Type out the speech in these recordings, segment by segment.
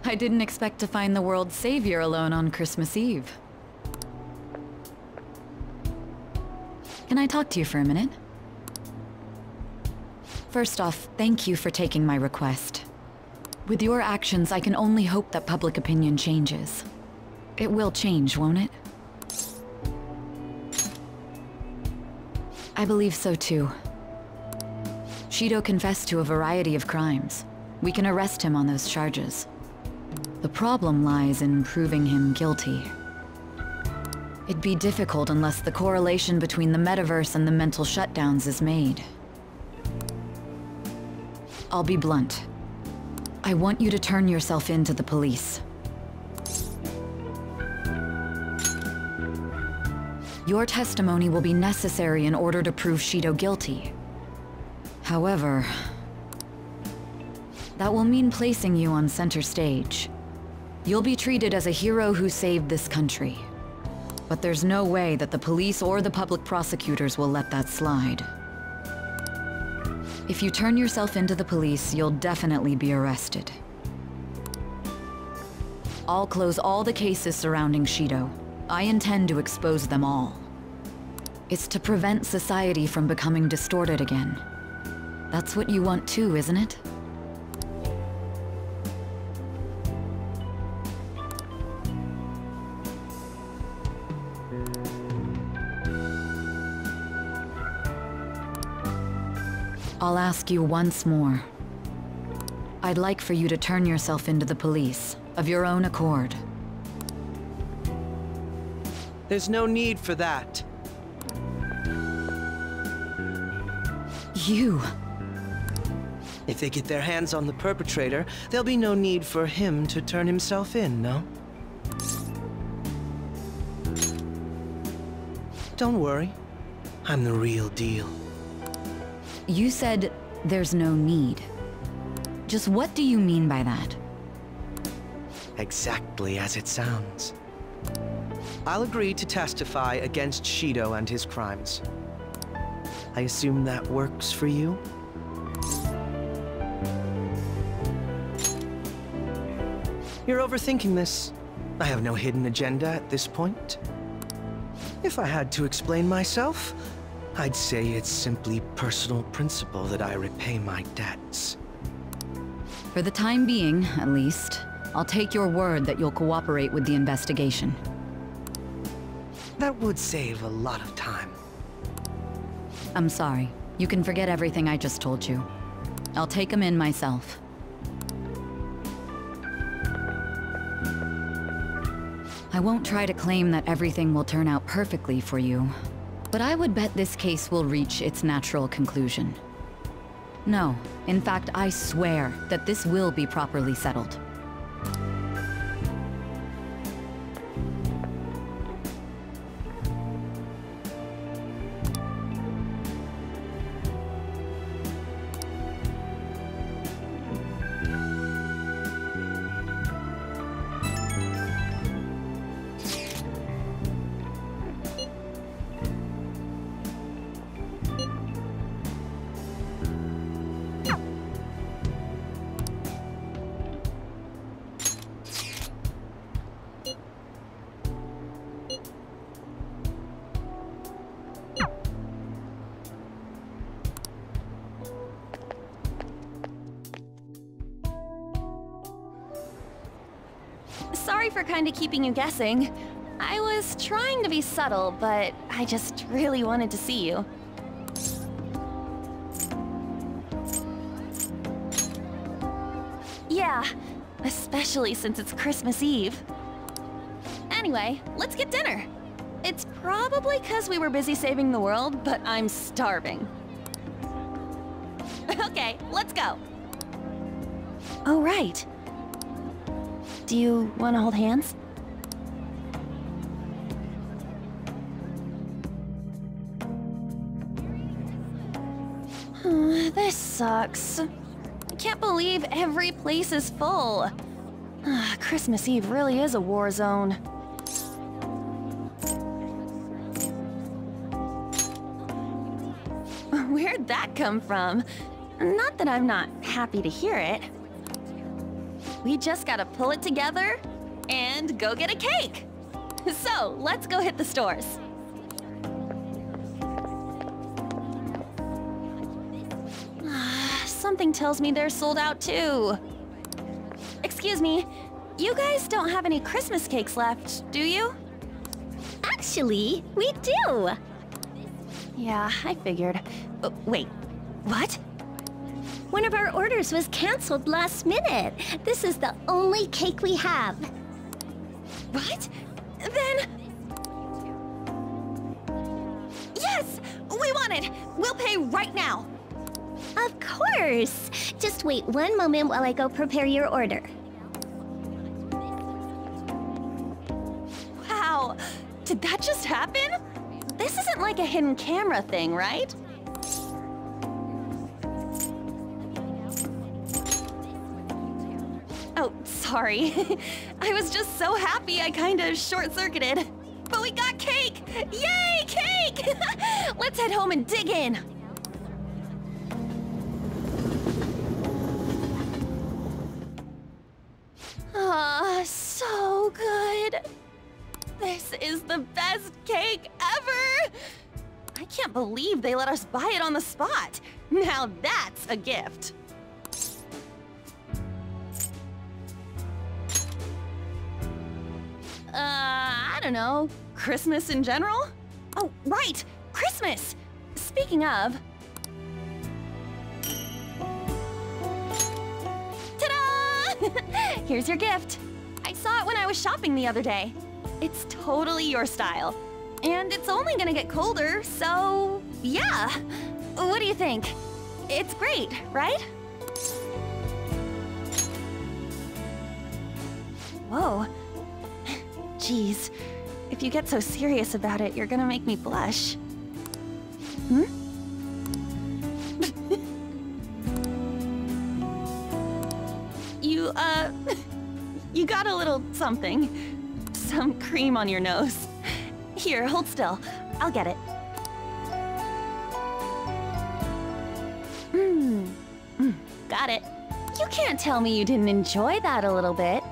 I didn't expect to find the world's savior alone on Christmas Eve. Can I talk to you for a minute? First off, thank you for taking my request. With your actions, I can only hope that public opinion changes. It will change, won't it? I believe so too. Shido confessed to a variety of crimes. We can arrest him on those charges. The problem lies in proving him guilty. It'd be difficult unless the correlation between the metaverse and the mental shutdowns is made. I'll be blunt. I want you to turn yourself in to the police. Your testimony will be necessary in order to prove Shido guilty. However, that will mean placing you on center stage. You'll be treated as a hero who saved this country. But there's no way that the police or the public prosecutors will let that slide. If you turn yourself into the police, you'll definitely be arrested. I'll close all the cases surrounding Shido. I intend to expose them all. It's to prevent society from becoming distorted again. That's what you want too, isn't it? I'll ask you once more. I'd like for you to turn yourself into the police, of your own accord. There's no need for that. You... If they get their hands on the perpetrator, there'll be no need for him to turn himself in, no? Don't worry. I'm the real deal. You said there's no need. Just what do you mean by that? Exactly as it sounds. I'll agree to testify against Shido and his crimes. I assume that works for you? You're overthinking this. I have no hidden agenda at this point. If I had to explain myself, I'd say it's simply personal principle that I repay my debts. For the time being, at least, I'll take your word that you'll cooperate with the investigation. That would save a lot of time. I'm sorry. You can forget everything I just told you. I'll take him in myself. I won't try to claim that everything will turn out perfectly for you, but I would bet this case will reach its natural conclusion. No, in fact, I swear that this will be properly settled. Sorry for kinda keeping you guessing. I was trying to be subtle, but I just really wanted to see you. Yeah, especially since it's Christmas Eve. Anyway, let's get dinner. It's probably 'cause we were busy saving the world, but I'm starving. Okay, let's go. Oh, right. Do you want to hold hands? This sucks. I can't believe every place is full. Christmas Eve really is a war zone. Where'd that come from? Not that I'm not happy to hear it. We just gotta pull it together and go get a cake. So, let's go hit the stores. Something tells me they're sold out too. Excuse me, you guys don't have any Christmas cakes left, do you? Actually, we do! Yeah, I figured. Wait, what? One of our orders was canceled last minute. This is the only cake we have. What? Then... Yes! We want it! We'll pay right now! Of course! Just wait one moment while I go prepare your order. Wow! Did that just happen? This isn't like a hidden camera thing, right? Oh, sorry. I was just so happy I kinda short-circuited. But we got cake! Yay, cake! Let's head home and dig in! Ah, so good. This is the best cake ever! I can't believe they let us buy it on the spot. Now that's a gift. I don't know. Christmas in general? Oh, right! Christmas! Speaking of... Ta-da! Here's your gift. I saw it when I was shopping the other day. It's totally your style. And it's only gonna get colder, so... yeah! What do you think? It's great, right? Whoa. Jeez. If you get so serious about it, you're gonna make me blush. Hmm? You got a little something. Some cream on your nose. Here, hold still. I'll get it. Got it. You can't tell me you didn't enjoy that a little bit.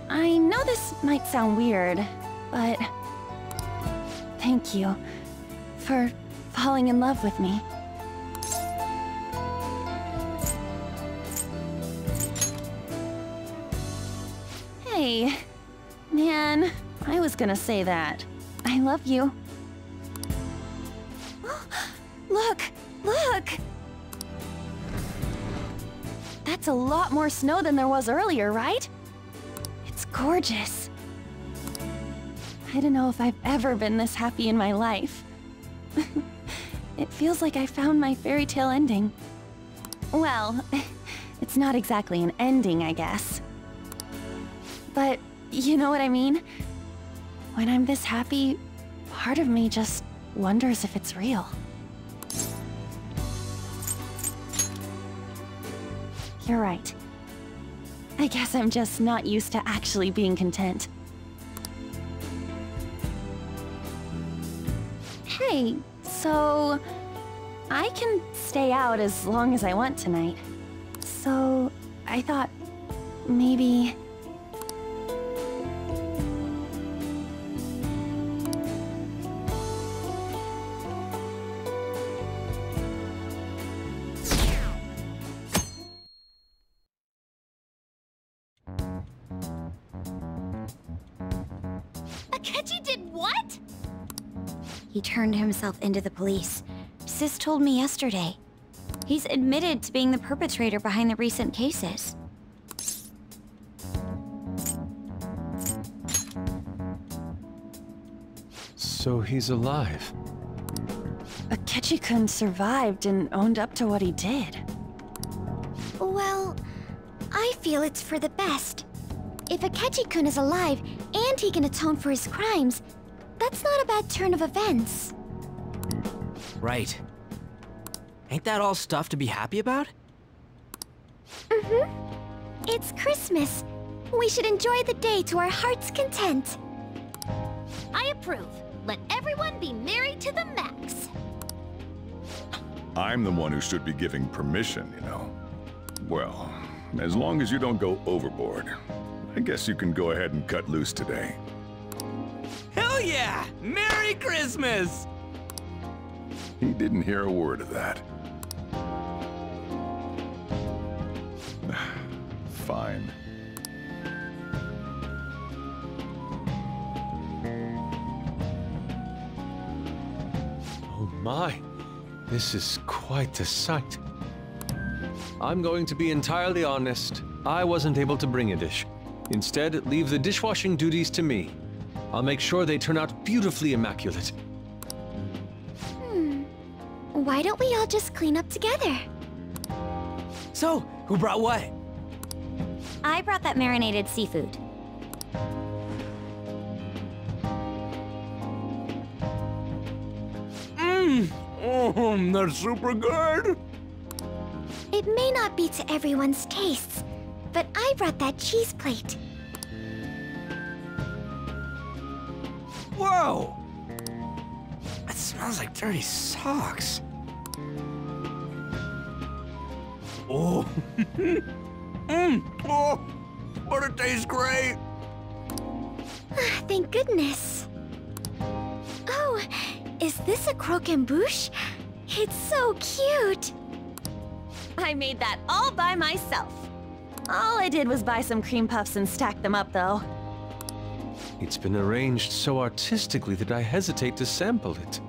I know this might sound weird, but... thank you for falling in love with me. Hey, man, I was gonna say that. I love you. Look! Look! That's a lot more snow than there was earlier, right? It's gorgeous. I don't know if I've ever been this happy in my life. It feels like I found my fairy tale ending. Well, it's not exactly an ending, I guess. But you know what I mean? When I'm this happy, part of me just wonders if it's real. You're right. I guess I'm just not used to actually being content. Hey, so... I can stay out as long as I want tonight. So, I thought... maybe... Akechi did what? He turned himself into the police. Sis told me yesterday. He's admitted to being the perpetrator behind the recent cases. So he's alive. Akechi-kun survived and owned up to what he did. Well, I feel it's for the best. If Akechi-kun is alive and he can atone for his crimes, that's not a bad turn of events. Right. Ain't that all stuff to be happy about? Mm-hmm. It's Christmas. We should enjoy the day to our heart's content. I approve. Let everyone be merry to the max. I'm the one who should be giving permission, you know. Well, as long as you don't go overboard, I guess you can go ahead and cut loose today. Hell yeah! Merry Christmas! He didn't hear a word of that. Fine. Oh my, this is quite a sight. I'm going to be entirely honest. I wasn't able to bring a dish. Instead, leave the dishwashing duties to me. I'll make sure they turn out beautifully immaculate. Why don't we all just clean up together? So, who brought what? I brought that marinated seafood. That's super good! It may not be to everyone's tastes, but I brought that cheese plate. Whoa! That smells like dirty socks. Oh! Oh! But it tastes great! Thank goodness. Oh, is this a croquembouche? It's so cute. I made that all by myself. All I did was buy some cream puffs and stack them up, though. It's been arranged so artistically that I hesitate to sample it.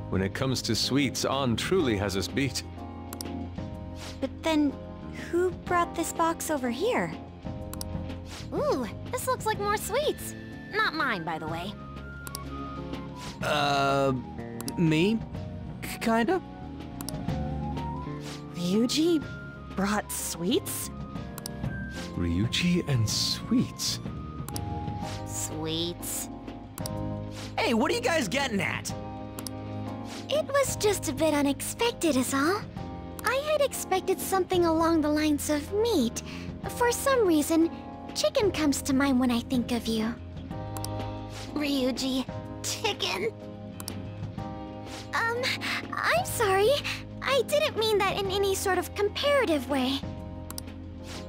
When it comes to sweets, An truly has us beat. But then, who brought this box over here? Ooh, this looks like more sweets. Not mine, by the way. Me? Kinda? Ryuji brought sweets? Ryuji and sweets. Sweets. Hey, what are you guys getting at? It was just a bit unexpected is all. I had expected something along the lines of meat. For some reason, chicken comes to mind when I think of you. Ryuji, chicken? I'm sorry. I didn't mean that in any sort of comparative way.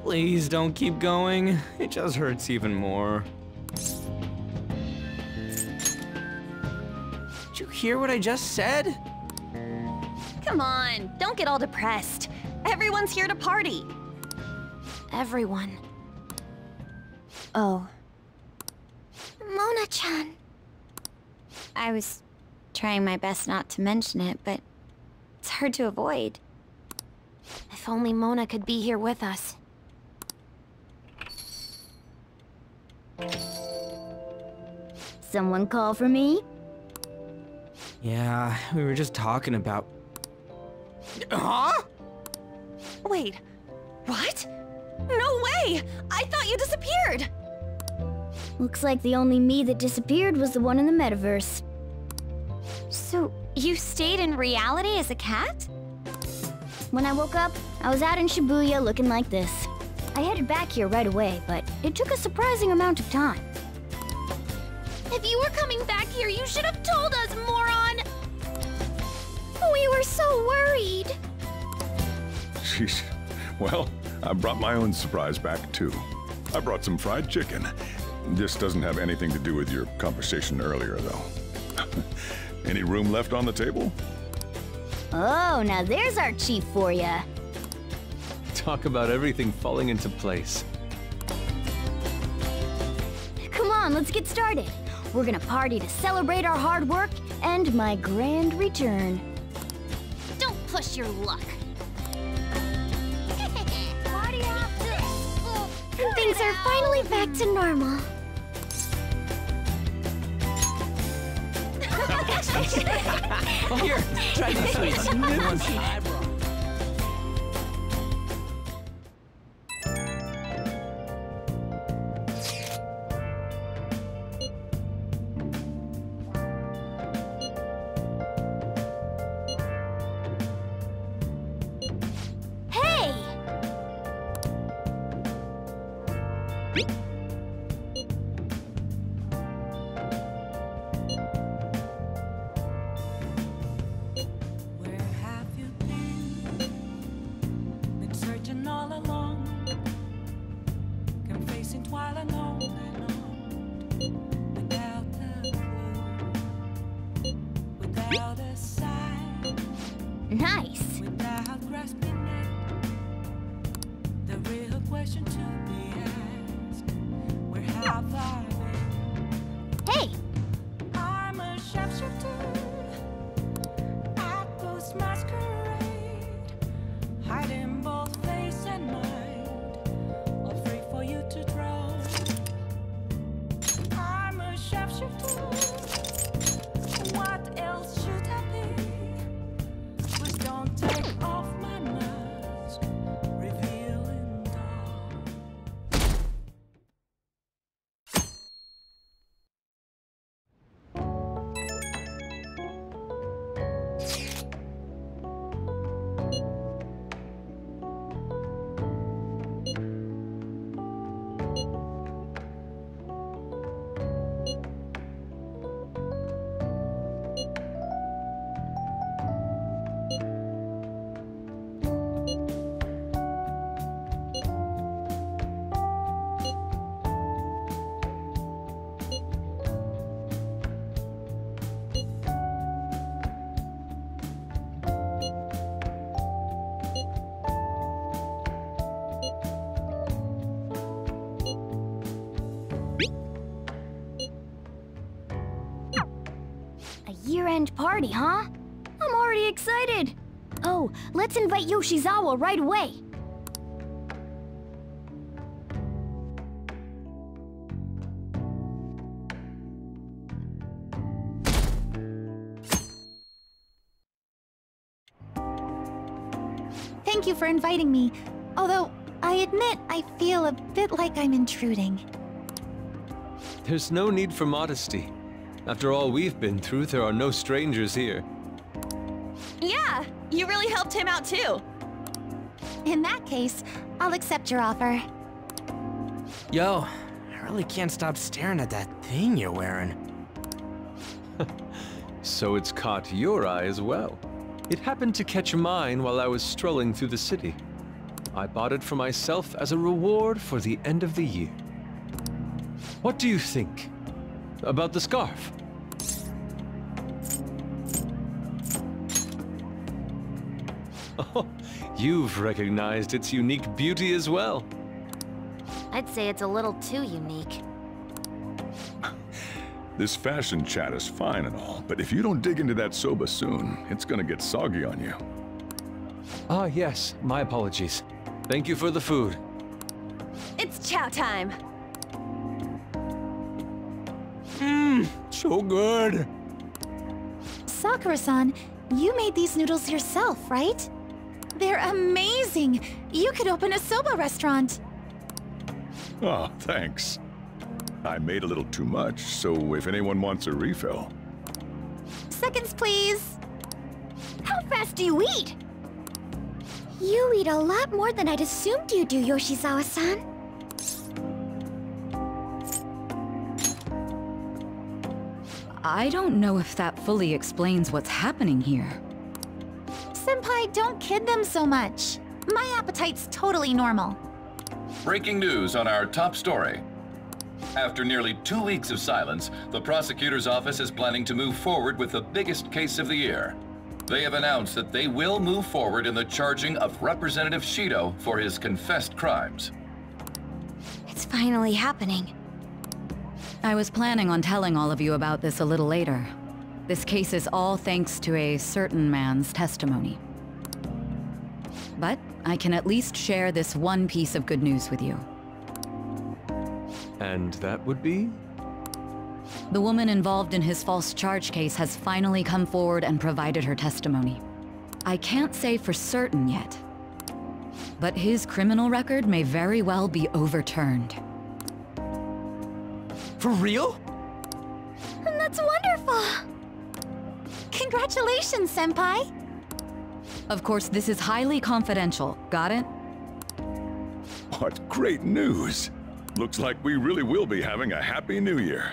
Please don't keep going. It just hurts even more. Did you hear what I just said? Come on, don't get all depressed. Everyone's here to party. Everyone. Oh. Mona-chan. I was trying my best not to mention it, but it's hard to avoid. If only Mona could be here with us. Someone call for me? Yeah, we were just talking about... Huh? Wait, what? No way! I thought you disappeared! Looks like the only me that disappeared was the one in the metaverse. So, you stayed in reality as a cat? When I woke up, I was out in Shibuya looking like this. I headed back here right away, but it took a surprising amount of time. If you were coming back here, you should have told us, moron! We were so worried. Sheesh. Well, I brought my own surprise back, too. I brought some fried chicken. This doesn't have anything to do with your conversation earlier, though. Any room left on the table? Oh, now there's our chief for ya. Talk about everything falling into place. Come on, let's get started. We're gonna party to celebrate our hard work and my grand return. Don't push your luck. Things are finally back to normal. Oh, here, try these sweets. The ones I brought. Hey! Where have you been? Nice. Hey! I'm a sharpshooter at Ghost Masquerade, hiding both face and mind, afraid for you to drown. I'm a sharpshooter. What else should I be? Please don't take off my mask, revealing dark. A year-end party, huh? I'm already excited. Oh, let's invite Yoshizawa right away. Thank you for inviting me. Although, I admit I feel a bit like I'm intruding. There's no need for modesty. After all we've been through, there are no strangers here. Yeah, you really helped him out too. In that case, I'll accept your offer. Yo, I really can't stop staring at that thing you're wearing. So it's caught your eye as well. It happened to catch mine while I was strolling through the city. I bought it for myself as a reward for the end of the year. What do you think about the scarf? Oh, you've recognized its unique beauty as well. I'd say it's a little too unique. This fashion chat is fine and all, but if you don't dig into that soba soon, it's gonna get soggy on you. Ah, yes, my apologies. Thank you for the food. It's chow time. So good. Sakura-san, you made these noodles yourself, right? They're amazing! You could open a soba restaurant. Oh, thanks. I made a little too much, so if anyone wants a refill. Seconds, please. How fast do you eat? You eat a lot more than I'd assumed you do, Yoshizawa-san. I don't know if that fully explains what's happening here. Senpai, don't kid them so much. My appetite's totally normal. Breaking news on our top story. After nearly 2 weeks of silence, the prosecutor's office is planning to move forward with the biggest case of the year. They have announced that they will move forward in the charging of Representative Shido for his confessed crimes. It's finally happening. I was planning on telling all of you about this a little later. This case is all thanks to a certain man's testimony. But I can at least share this one piece of good news with you. And that would be? The woman involved in his false charge case has finally come forward and provided her testimony. I can't say for certain yet, but his criminal record may very well be overturned. For real? That's wonderful! Congratulations, Senpai! Of course, this is highly confidential. Got it? What great news! Looks like we really will be having a happy new year.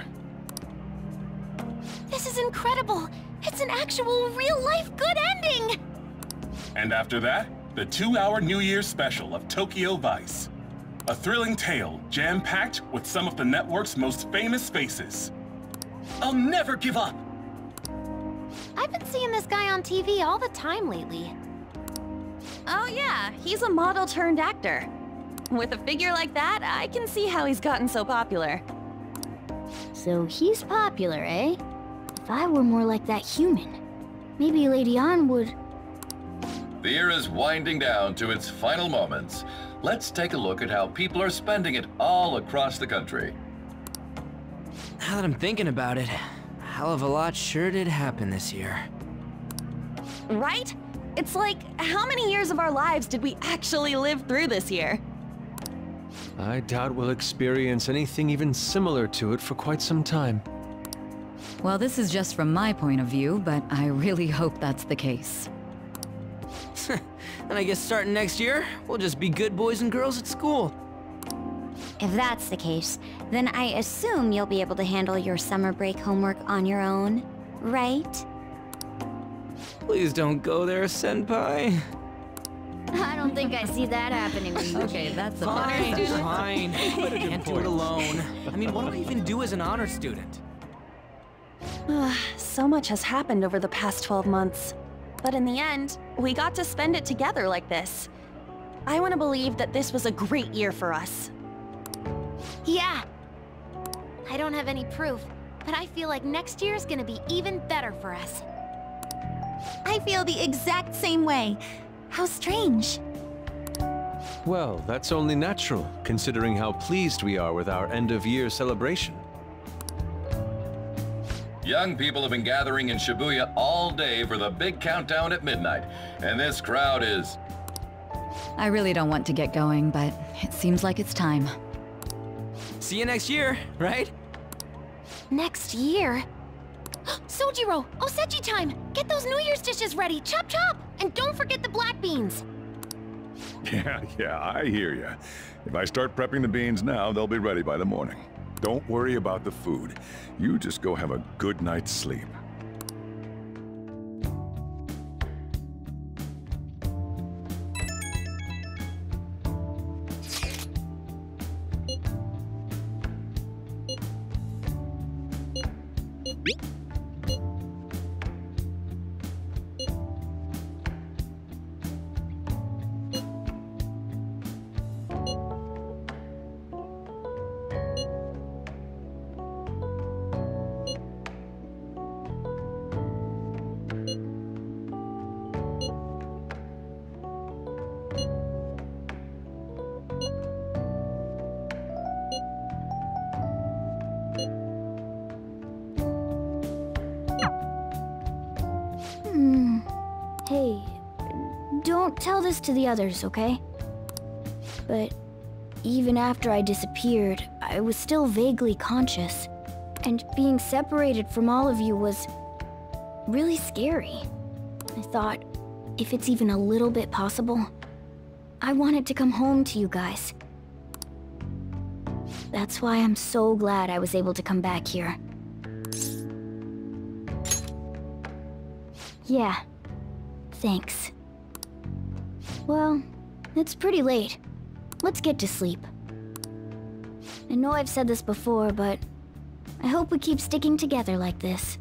This is incredible! It's an actual real-life good ending! And after that, the 2-hour New Year's special of Tokyo Vice. A thrilling tale jam-packed with some of the network's most famous faces. I'll never give up! I I've been seeing this guy on TV all the time lately. Oh yeah, he's a model turned actor. With a figure like that, I can see how he's gotten so popular. So he's popular, eh? If I were more like that human, maybe Lady Ann would... The year is winding down to its final moments. Let's take a look at how people are spending it all across the country. Now that I'm thinking about it, a hell of a lot sure did happen this year. Right? It's like, how many years of our lives did we actually live through this year? I doubt we'll experience anything even similar to it for quite some time. Well, this is just from my point of view, but I really hope that's the case. And I guess starting next year, we'll just be good boys and girls at school. If that's the case, then I assume you'll be able to handle your summer break homework on your own, right? Please don't go there, Senpai. I don't think I see that happening with you. Okay, that's a Fine, better assumption. fine. I can't do it alone. I mean, what do I even do as an honor student? So much has happened over the past 12 months. But in the end, we got to spend it together like this. I want to believe that this was a great year for us. Yeah. I don't have any proof, but I feel like next year's gonna be even better for us. I feel the exact same way. How strange. Well, that's only natural, considering how pleased we are with our end-of-year celebration. Young people have been gathering in Shibuya all day for the big countdown at midnight, and this crowd is... I really don't want to get going, but it seems like it's time. See you next year, right? Next year? Sojiro! Osechi time! Get those New Year's dishes ready! Chop chop! And don't forget the black beans! Yeah, I hear ya. If I start prepping the beans now, they'll be ready by the morning. Don't worry about the food. You just go have a good night's sleep. Hey, don't tell this to the others, okay? But even after I disappeared, I was still vaguely conscious. And being separated from all of you was really scary. I thought, if it's even a little bit possible, I wanted to come home to you guys. That's why I'm so glad I was able to come back here. Yeah. Thanks. Well, it's pretty late. Let's get to sleep. I know I've said this before, but I hope we keep sticking together like this.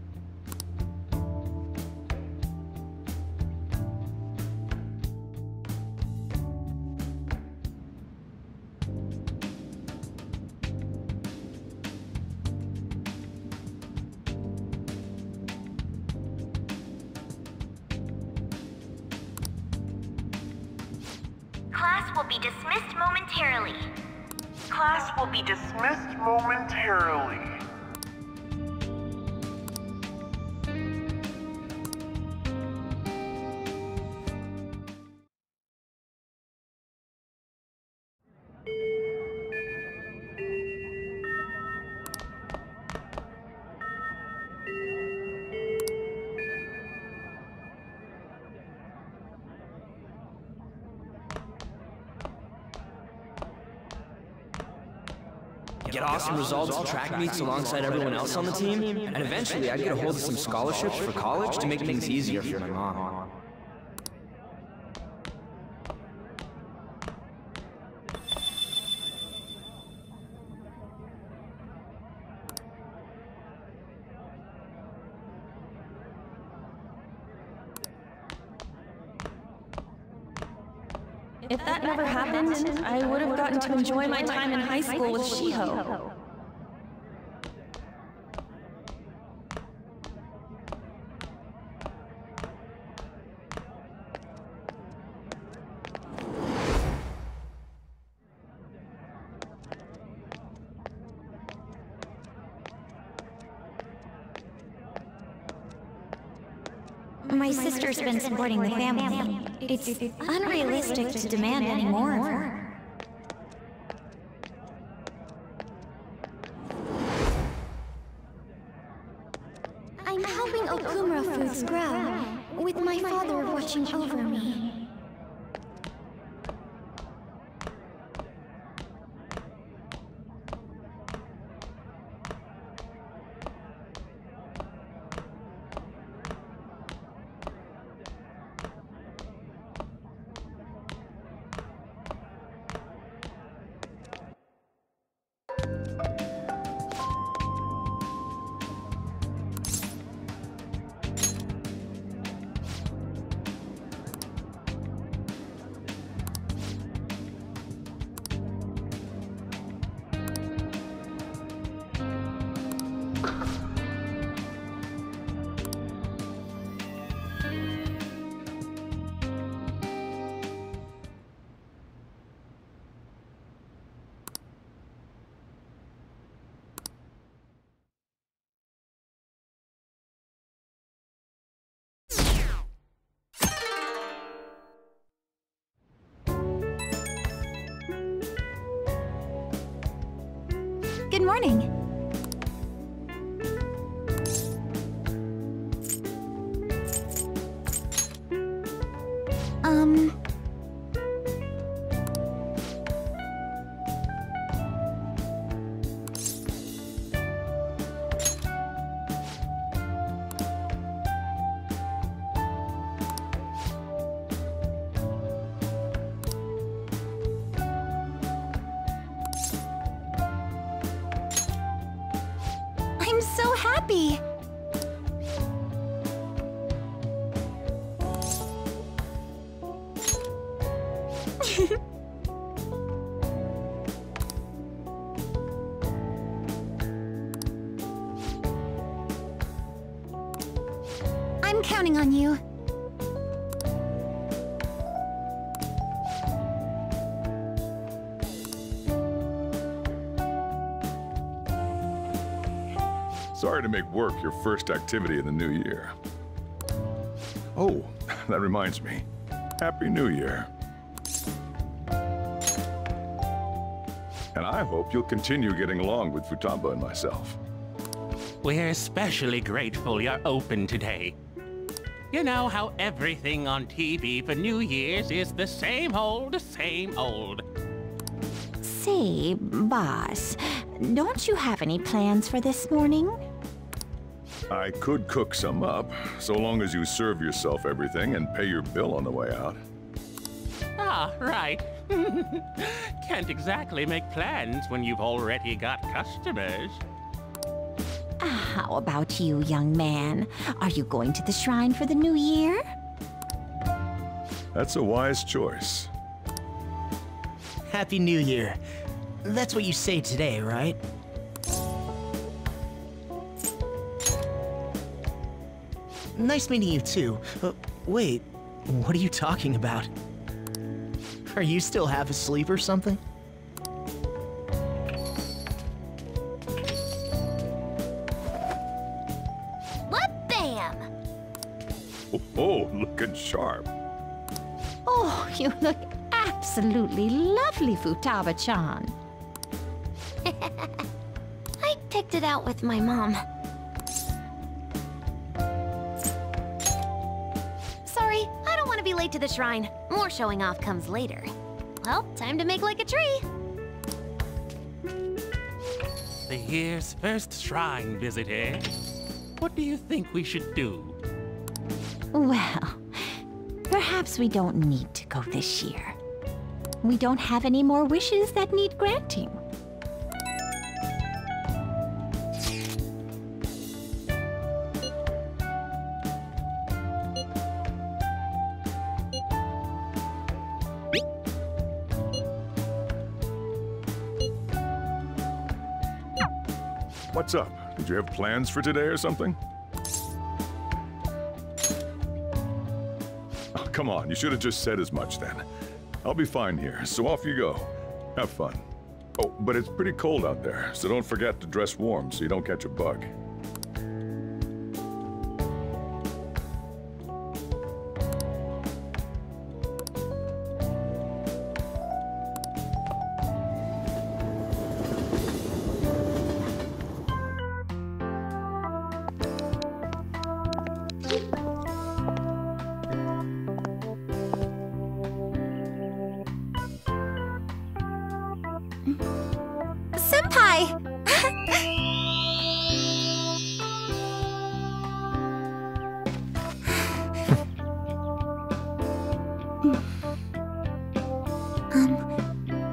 Class will be dismissed momentarily. Class will be dismissed momentarily. Get awesome results at track meets alongside everyone else on the team, and eventually I'd get a hold of some scholarships for college to make things easier for my mom. If that never happened, I would have gotten to enjoy my time in high school with Shiho. My sister's been supporting the family. It's unrealistic to demand any more of her. I'm helping Okumura foods grow, with my father watching over me. Good morning. I'm so happy! I'm counting on you. Sorry to make work your first activity in the new year. Oh, that reminds me. Happy New Year. And I hope you'll continue getting along with Futaba and myself. We're especially grateful you're open today. You know how everything on TV for New Year's is the same old, same old. Say, boss, don't you have any plans for this morning? I could cook some up, so long as you serve yourself everything and pay your bill on the way out. Ah, right. Can't exactly make plans when you've already got customers. How about you, young man? Are you going to the shrine for the new year? That's a wise choice. Happy New Year. That's what you say today, right? Nice meeting you too. Wait, what are you talking about? Are you still half asleep or something? What bam! Oh, looking sharp. Oh, you look absolutely lovely, Futaba-chan. I picked it out with my mom. Sorry, I don't want to be late to the shrine. More showing off comes later. Well, time to make like a tree. The year's first shrine visit, eh? What do you think we should do? Well, perhaps we don't need to go this year. We don't have any more wishes that need granting. What's up? Did you have plans for today or something? Oh, come on, you should have just said as much then. I'll be fine here, so off you go. Have fun. Oh, but it's pretty cold out there, so don't forget to dress warm so you don't catch a bug.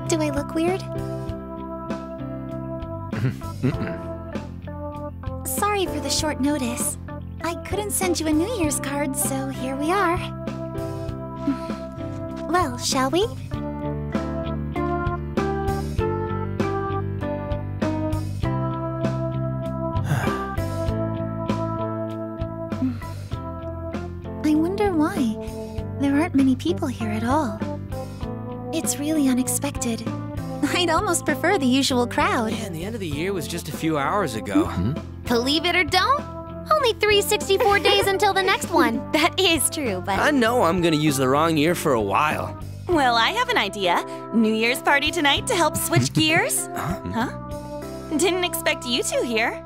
Do I look weird? Sorry for the short notice. I couldn't send you a New Year's card, so here we are. Well, shall we? I wonder why. There aren't many people here at all. It's really unexpected. I'd almost prefer the usual crowd. Man, the end of the year was just a few hours ago. Believe it or don't, only 364 days until the next one. That is true, but... I know I'm gonna use the wrong year for a while. Well, I have an idea. New Year's party tonight to help switch gears? Huh? Didn't expect you two here.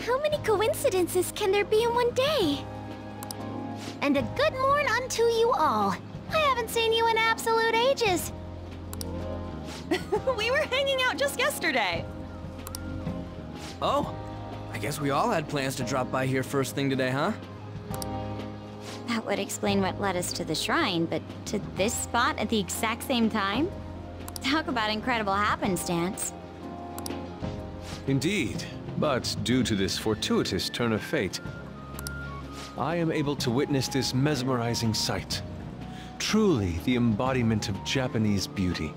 How many coincidences can there be in one day? And a good morn unto you all. I haven't seen you in absolute ages. We were hanging out just yesterday. Oh, I guess we all had plans to drop by here first thing today, huh? That would explain what led us to the shrine, but to this spot at the exact same time? Talk about incredible happenstance. Indeed, but due to this fortuitous turn of fate, I am able to witness this mesmerizing sight. Truly the embodiment of Japanese beauty.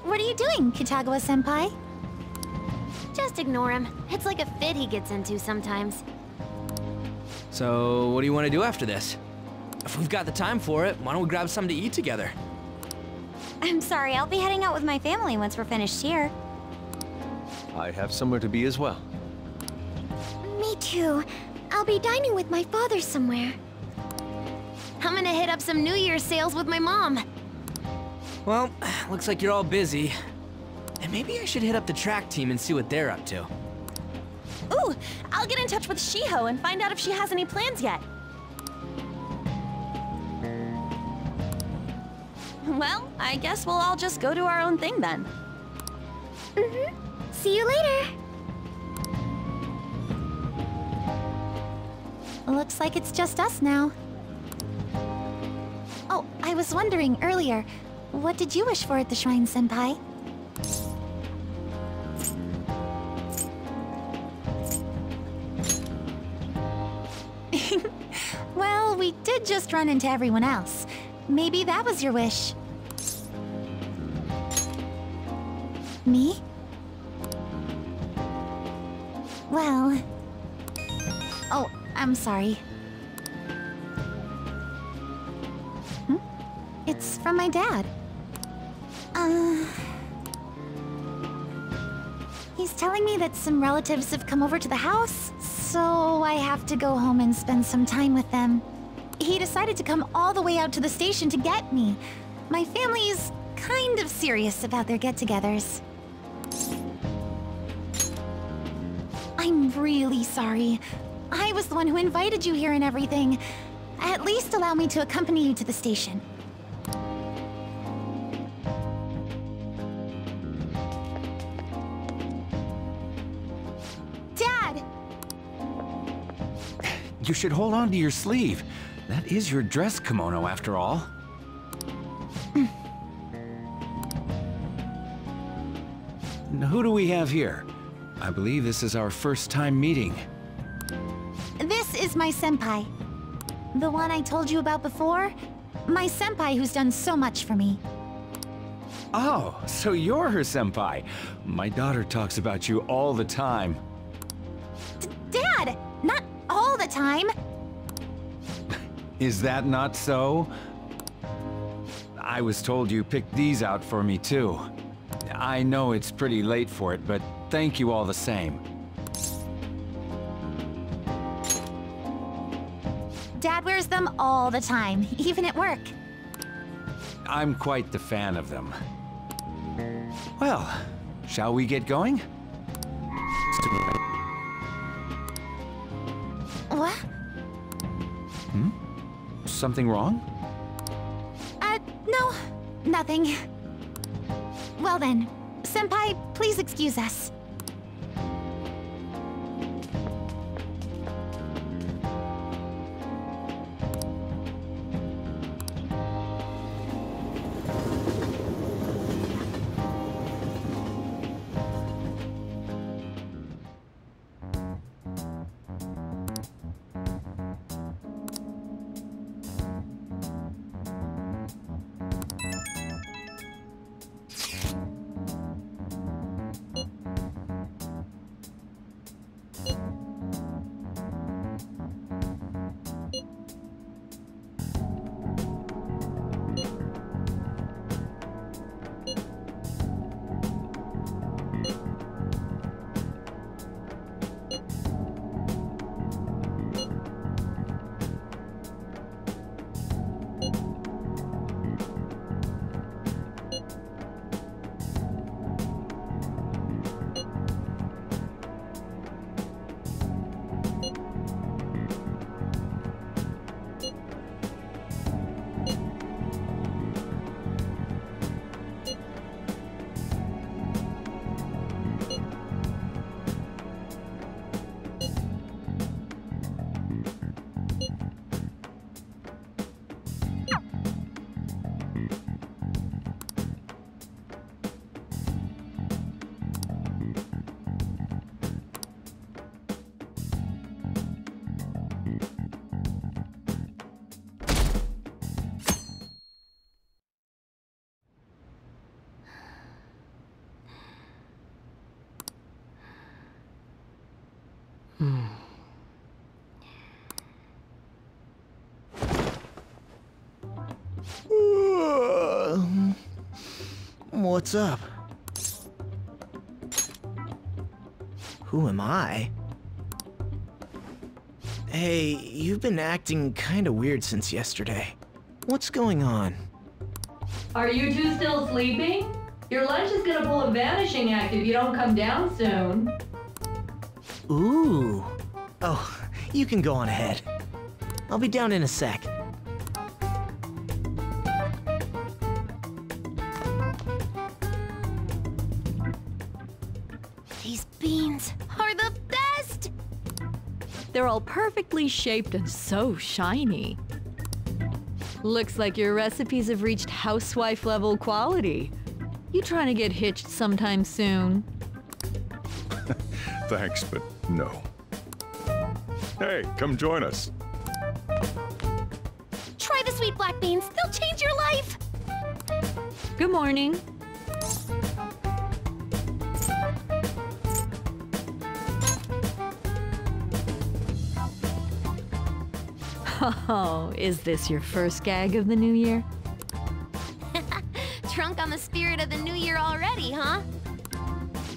What are you doing, Kitagawa-senpai? Just ignore him. It's like a fit he gets into sometimes. So, what do you want to do after this? If we've got the time for it, why don't we grab something to eat together? I'm sorry, I'll be heading out with my family once we're finished here. I have somewhere to be as well. Me too. I'll be dining with my father somewhere. I'm gonna hit up some New Year's sales with my mom. Well, looks like you're all busy. And maybe I should hit up the track team and see what they're up to. Ooh, I'll get in touch with Shiho and find out if she has any plans yet. Well, I guess we'll all just go do our own thing then. See you later. Looks like it's just us now. Oh, I was wondering earlier, what did you wish for at the shrine, senpai? Well, we did just run into everyone else. Maybe that was your wish. Me? Well... Oh, I'm sorry. It's from my dad. He's telling me that some relatives have come over to the house, so I have to go home and spend some time with them. He decided to come all the way out to the station to get me. My family is kind of serious about their get-togethers. I'm really sorry. I was the one who invited you here and everything. At least allow me to accompany you to the station. Dad! You should hold on to your sleeve. That is your dress kimono, after all. Now, who do we have here? I believe this is our first time meeting. This is my senpai. The one I told you about before? My senpai who's done so much for me. Oh, so you're her senpai. My daughter talks about you all the time. Dad! Not all the time! Is that not so? I was told you picked these out for me too. I know it's pretty late for it, but thank you all the same. Dad wears them all the time, even at work. I'm quite the fan of them. Well, shall we get going? What? Hmm? Something wrong? No, nothing. Well then, senpai, please excuse us. What's up? Who am I? Hey, you've been acting kinda weird since yesterday. What's going on? Are you two still sleeping? Your lunch is gonna pull a vanishing act if you don't come down soon. Ooh. Oh, you can go on ahead. I'll be down in a sec. These beans are the best! They're all perfectly shaped and so shiny. Looks like your recipes have reached housewife level quality. You trying to get hitched sometime soon? Thanks, but no. Hey, come join us. Try the sweet black beans, they'll change your life! Good morning. Oh, is this your first gag of the new year? Drunk on the spirit of the new year already, huh?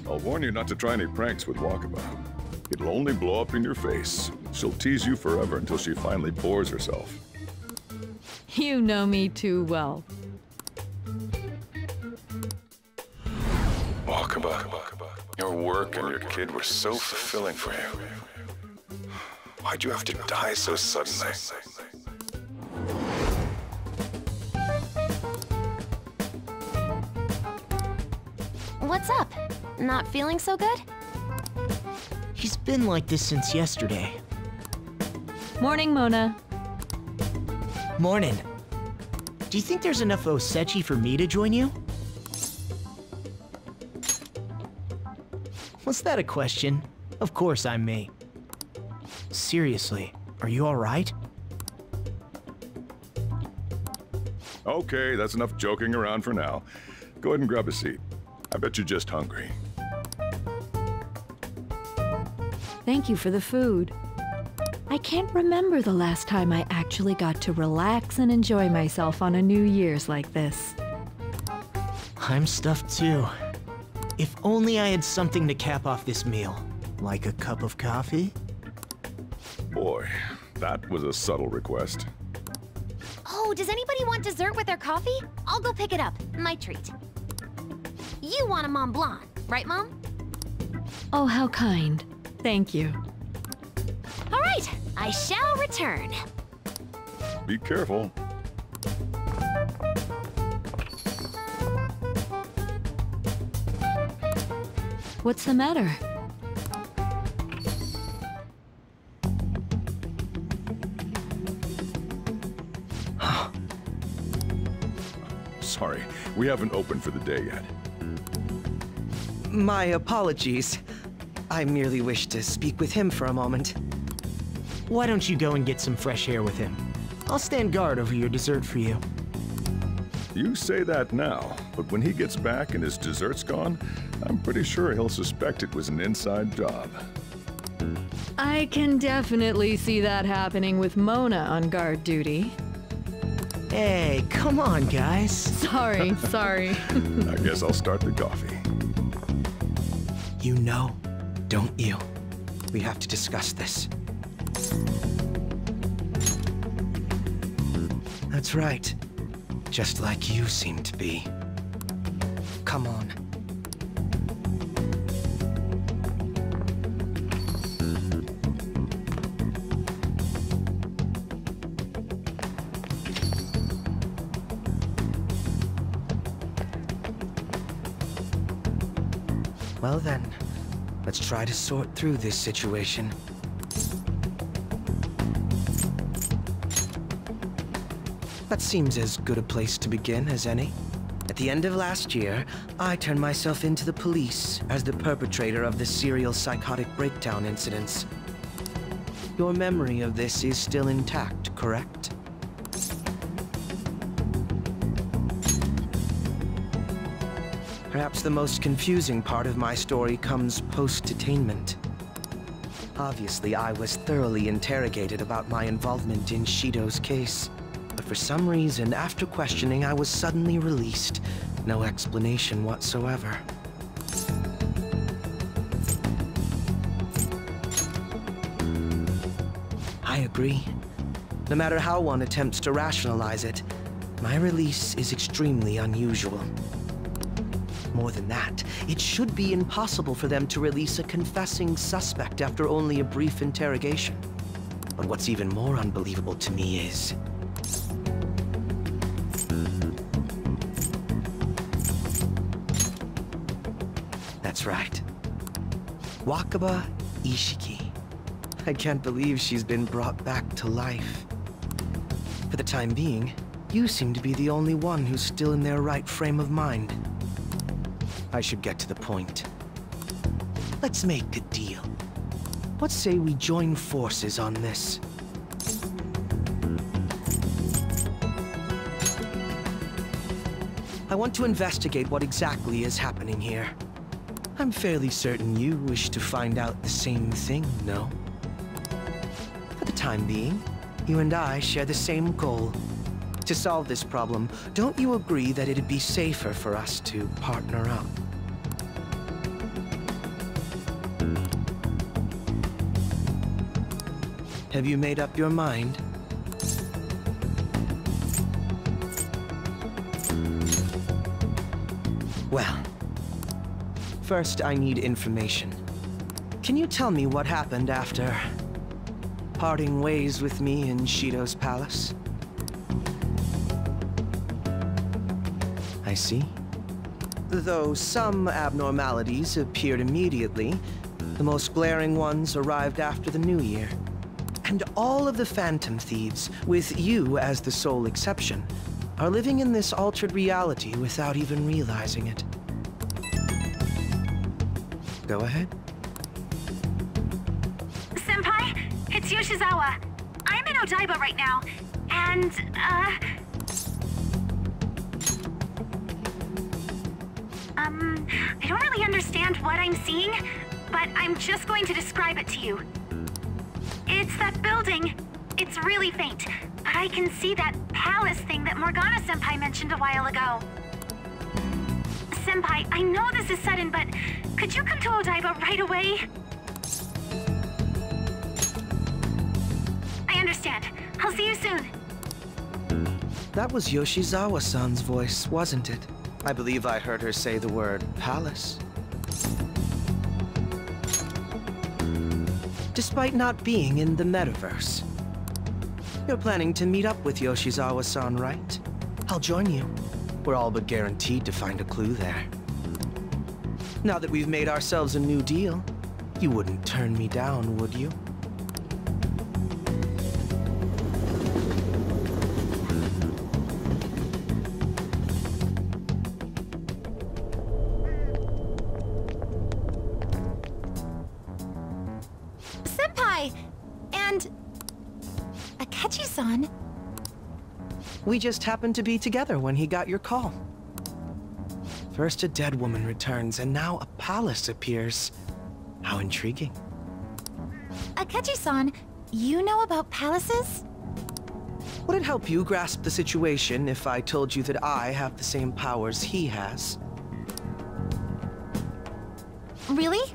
I'll warn you not to try any pranks with Wakaba. It'll only blow up in your face. She'll tease you forever until she finally bores herself. You know me too well. Wakaba, your work and your kid were so fulfilling for you. Why'd you have to die so suddenly? What's up? Not feeling so good? He's been like this since yesterday. Morning, Mona. Morning. Do you think there's enough Osechi for me to join you? Was that a question? Of course I'm me. Seriously, are you alright? Okay, that's enough joking around for now. Go ahead and grab a seat. I bet you're just hungry. Thank you for the food. I can't remember the last time I actually got to relax and enjoy myself on a New Year's like this. I'm stuffed too. If only I had something to cap off this meal. Like a cup of coffee? Boy, that was a subtle request. Oh, does anybody want dessert with their coffee? I'll go pick it up. My treat. You want a Mont Blanc, right, Mom? Oh, how kind. Thank you. All right, I shall return. Be careful. What's the matter? Sorry, we haven't opened for the day yet. My apologies. I merely wish to speak with him for a moment. Why don't you go and get some fresh air with him? I'll stand guard over your dessert for you. You say that now, but when he gets back and his dessert's gone, I'm pretty sure he'll suspect it was an inside job. I can definitely see that happening with Mona on guard duty. Hey, come on, guys. Sorry. I guess I'll start the coffee. You know, don't you? We have to discuss this. That's right. Just like you seem to be. Come on. Well then, let's try to sort through this situation. That seems as good a place to begin as any. At the end of last year, I turned myself into the police as the perpetrator of the serial psychotic breakdown incidents. Your memory of this is still intact, correct? Perhaps the most confusing part of my story comes post-detainment. Obviously, I was thoroughly interrogated about my involvement in Shido's case. But for some reason, after questioning, I was suddenly released. No explanation whatsoever. I agree. No matter how one attempts to rationalize it, my release is extremely unusual. More than that, it should be impossible for them to release a confessing suspect after only a brief interrogation. But what's even more unbelievable to me is... That's right. Wakaba Ishiki. I can't believe she's been brought back to life. For the time being, you seem to be the only one who's still in their right frame of mind. I should get to the point. Let's make a deal. What say we join forces on this? I want to investigate what exactly is happening here. I'm fairly certain you wish to find out the same thing, no? For the time being, you and I share the same goal. To solve this problem, don't you agree that it'd be safer for us to partner up? Have you made up your mind? Well, first I need information. Can you tell me what happened after parting ways with me in Shido's palace? I see. Though some abnormalities appeared immediately, the most glaring ones arrived after the New Year. And all of the Phantom Thieves, with you as the sole exception, are living in this altered reality without even realizing it. Go ahead. Senpai, it's Yoshizawa. I'm in Odaiba right now, and, I don't really understand what I'm seeing, but I'm just going to describe it to you. It's that building. It's really faint, but I can see that palace thing that Morgana-senpai mentioned a while ago. Senpai, I know this is sudden, but could you come to Odaiba right away? I understand. I'll see you soon. That was Yoshizawa-san's voice, wasn't it? I believe I heard her say the word palace. Despite not being in the metaverse. You're planning to meet up with Yoshizawa-san, right? I'll join you. We're all but guaranteed to find a clue there. Now that we've made ourselves a new deal, you wouldn't turn me down, would you? Senpai! And... Akechi-san? We just happened to be together when he got your call. First a dead woman returns, and now a palace appears. How intriguing. Akechi-san, you know about palaces? Would it help you grasp the situation if I told you that I have the same powers he has? Really?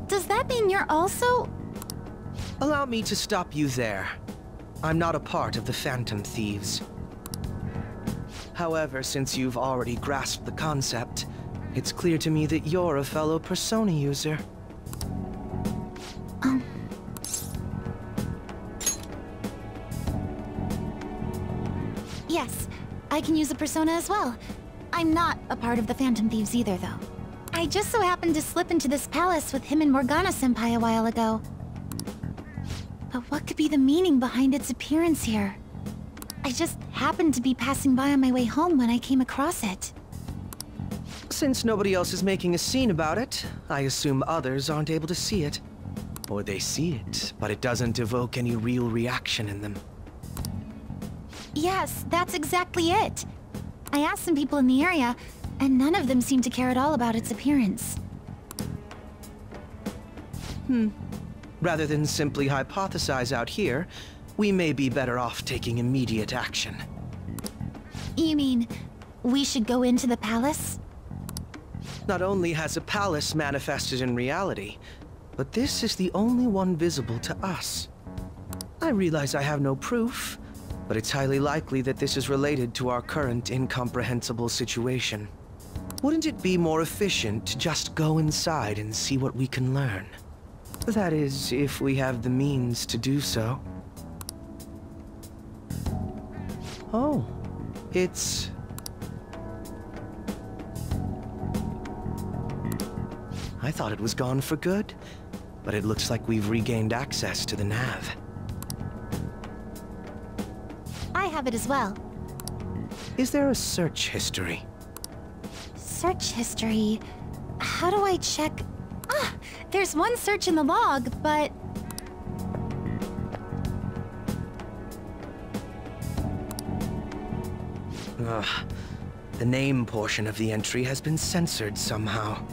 Does that mean you're also... Allow me to stop you there. I'm not a part of the Phantom Thieves. However, since you've already grasped the concept, it's clear to me that you're a fellow Persona user. Yes, I can use a persona as well. I'm not a part of the Phantom Thieves either, though. I just so happened to slip into this palace with him and Morgana-senpai a while ago. But what could be the meaning behind its appearance here? I just happened to be passing by on my way home when I came across it. Since nobody else is making a scene about it, I assume others aren't able to see it. Or they see it, but it doesn't evoke any real reaction in them. Yes, that's exactly it. I asked some people in the area, and none of them seemed to care at all about its appearance. Rather than simply hypothesize out here, we may be better off taking immediate action. You mean, we should go into the palace? Not only has a palace manifested in reality, but this is the only one visible to us. I realize I have no proof, but it's highly likely that this is related to our current incomprehensible situation. Wouldn't it be more efficient to just go inside and see what we can learn? That is, if we have the means to do so. Oh, it's... I thought it was gone for good, but it looks like we've regained access to the nav. I have it as well. Is there a search history? Search history? How do I check? Ah, there's one search in the log, but... The name portion of the entry has been censored somehow.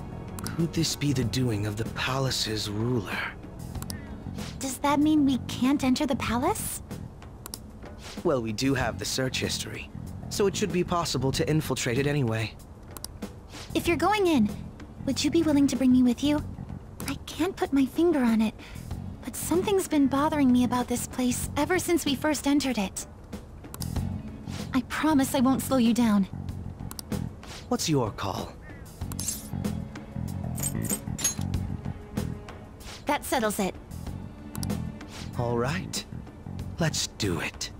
Could this be the doing of the palace's ruler? Does that mean we can't enter the palace? Well, we do have the search history, so it should be possible to infiltrate it anyway. If you're going in, would you be willing to bring me with you? I can't put my finger on it, but something's been bothering me about this place ever since we first entered it. I promise I won't slow you down. What's your call? That settles it. All right. Let's do it.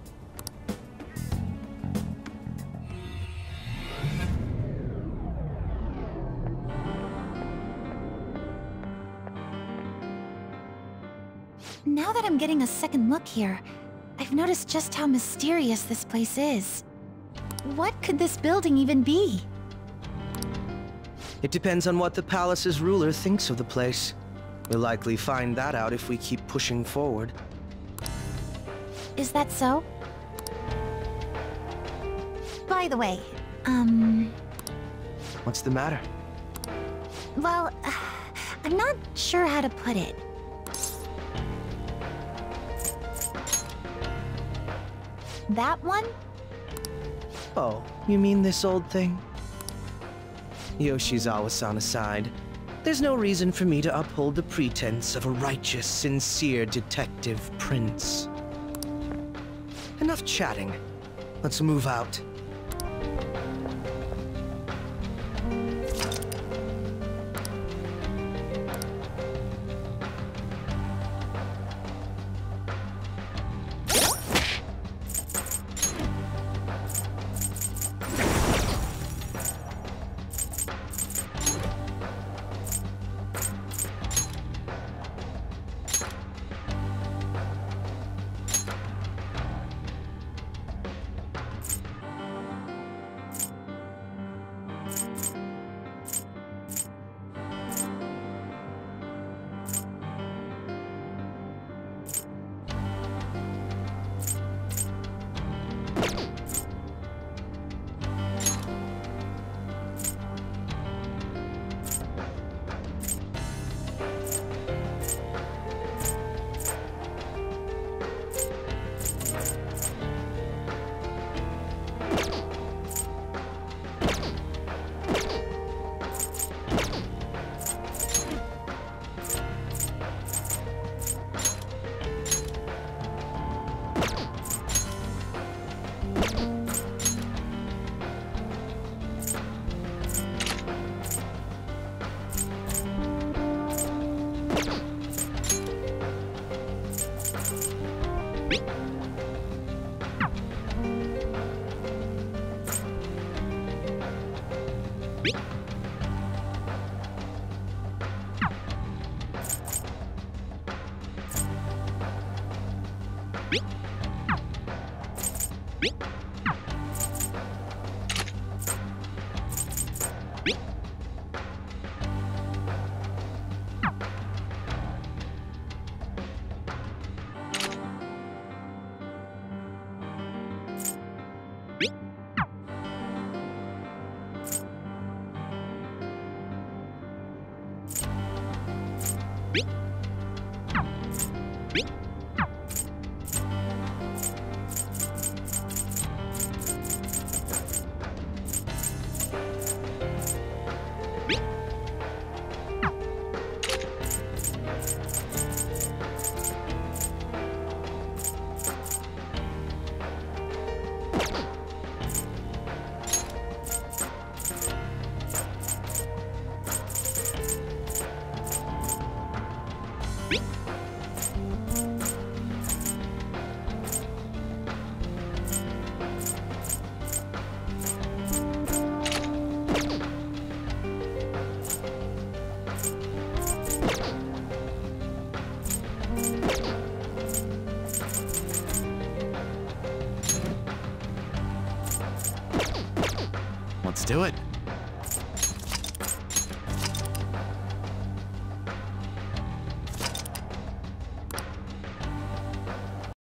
Now that I'm getting a second look here, I've noticed just how mysterious this place is. What could this building even be? It depends on what the palace's ruler thinks of the place. We'll likely find that out if we keep pushing forward. Is that so? By the way, What's the matter? Well, I'm not sure how to put it. That one? Oh, you mean this old thing? Yoshizawa-san aside, there's no reason for me to uphold the pretense of a righteous, sincere detective prince. Enough chatting. Let's move out. Let's do it.